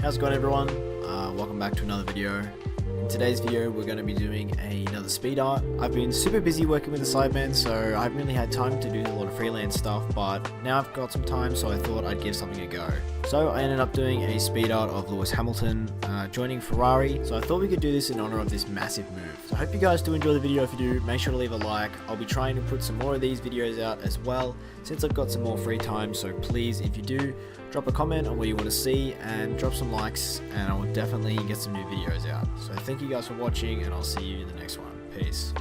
How's it going, everyone? Welcome back to another video. In today's video we're going to be doing another speed art. I've been super busy working with the Sidemen, so I haven't really had time to do a lot of freelance stuff, but now I've got some time, so I thought I'd give something a go. So I ended up doing a speed art of Lewis Hamilton joining Ferrari, so I thought we could do this in honor of this massive move. So I hope you guys do enjoy the video. If you do, make sure to leave a like. I'll be trying to put some more of these videos out as well since I've got some more free time, so please, if you do, drop a comment on what you want to see and drop some likes, and I will definitely get some new videos out. So thank you guys for watching, and I'll see you in the next one. Peace.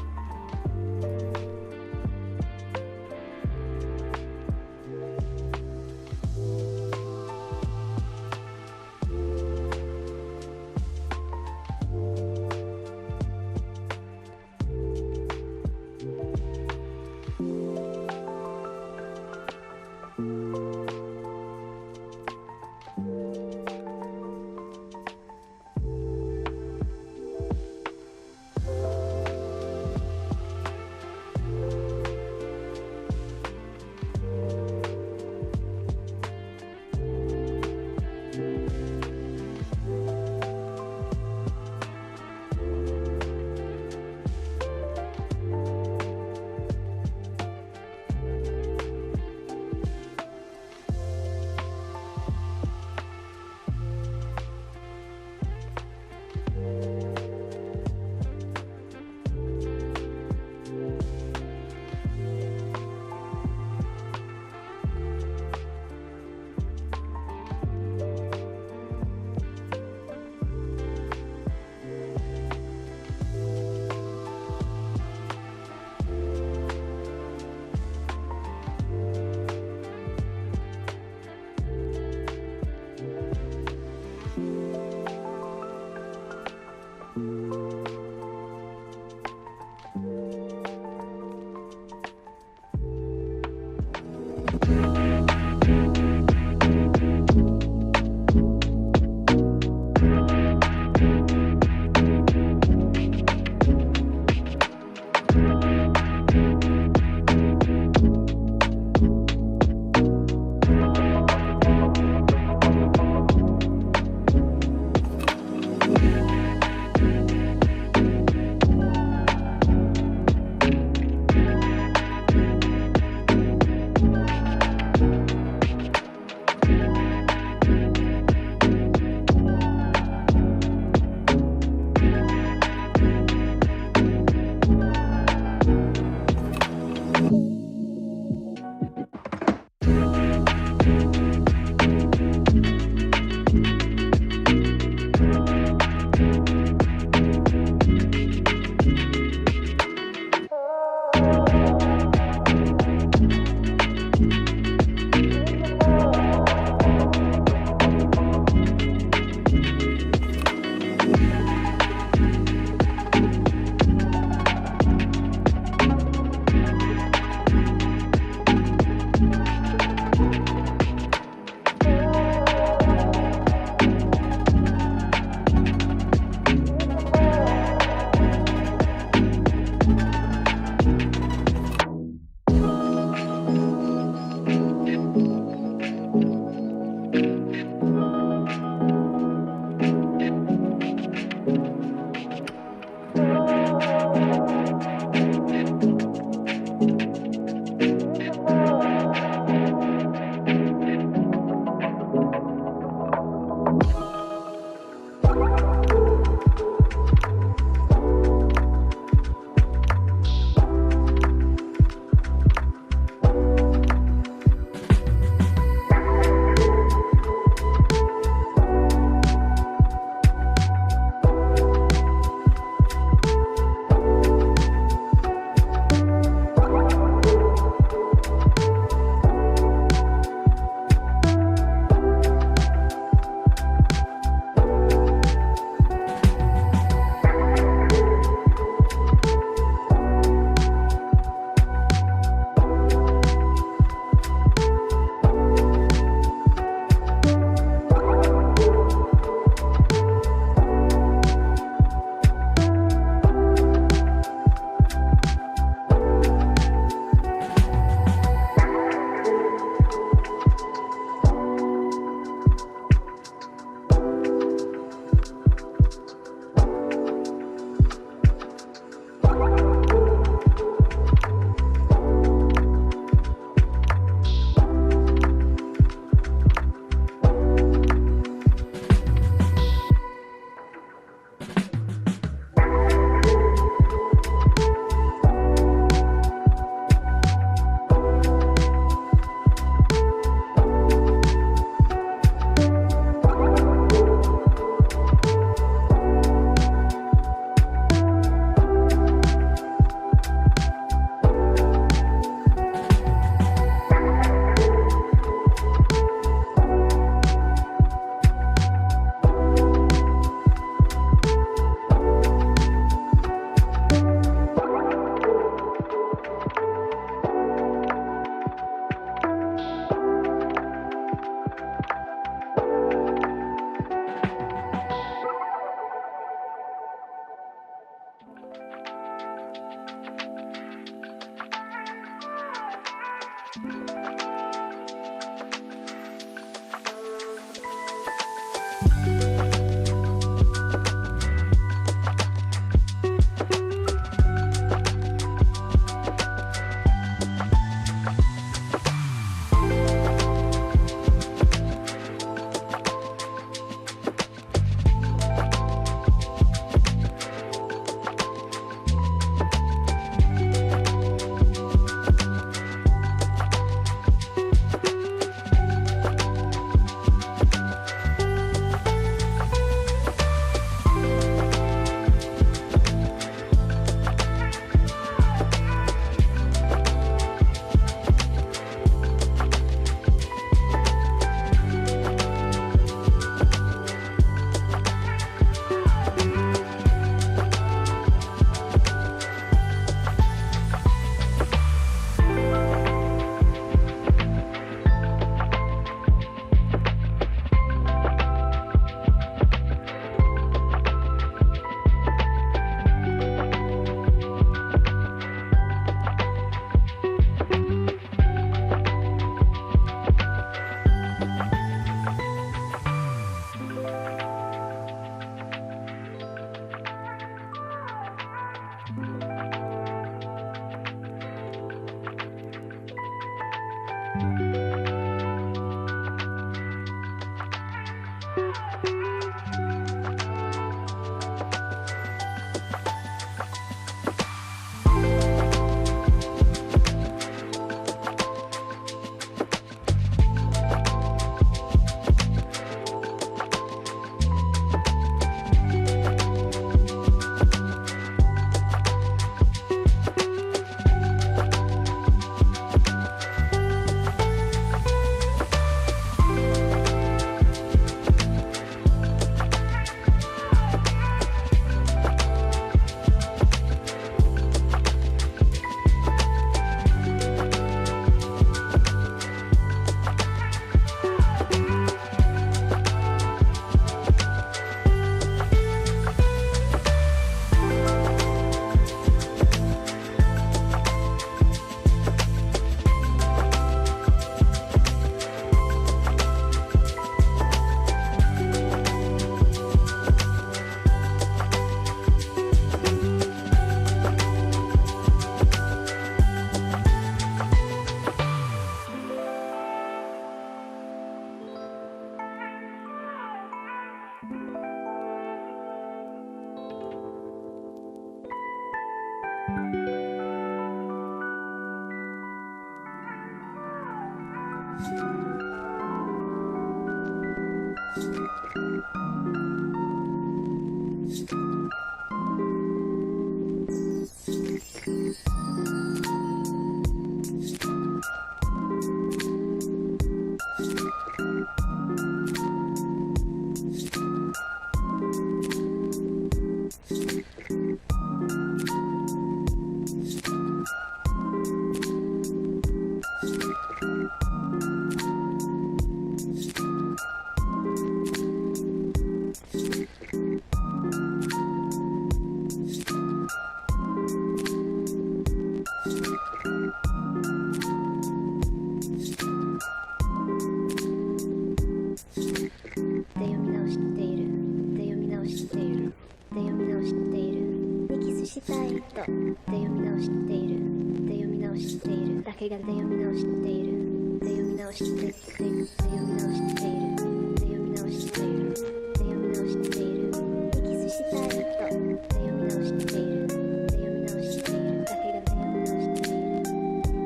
したいとで読み直しているで読み直しているだけがで読み直しているで読み直しているで読み直しているで読み直しているで読み直しているでキスしたいとで読み直しているで読み直しているだけがで読み直している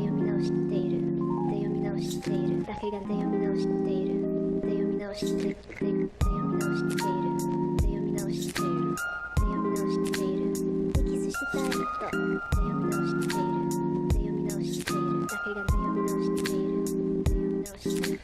読み直しているで読み直しているだけがで読み直しているで読み直しているで読み直しているで読み直しているで読み直しているでキスしたい人で読み直しているで読み直しているだけがで読み直しているで読み直している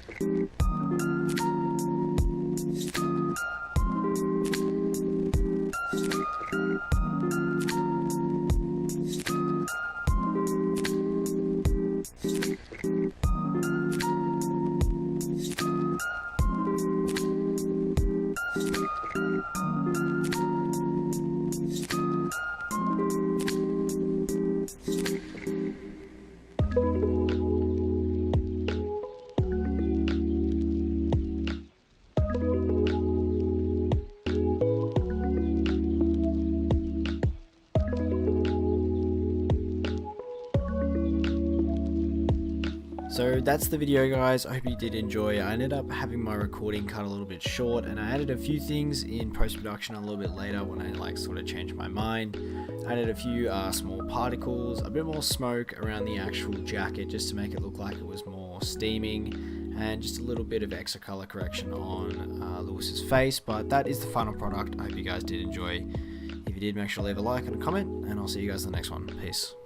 So that's the video, guys. I hope you did enjoy. I ended up having my recording cut a little bit short, and I added a few things in post-production a little bit later when I sort of changed my mind. I added a few small particles, a bit more smoke around the actual jacket just to make it look like it was more steaming, and just a little bit of extra color correction on Lewis's face. But that is the final product. I hope you guys did enjoy. If you did, make sure to leave a like and a comment, and I'll see you guys in the next one. Peace.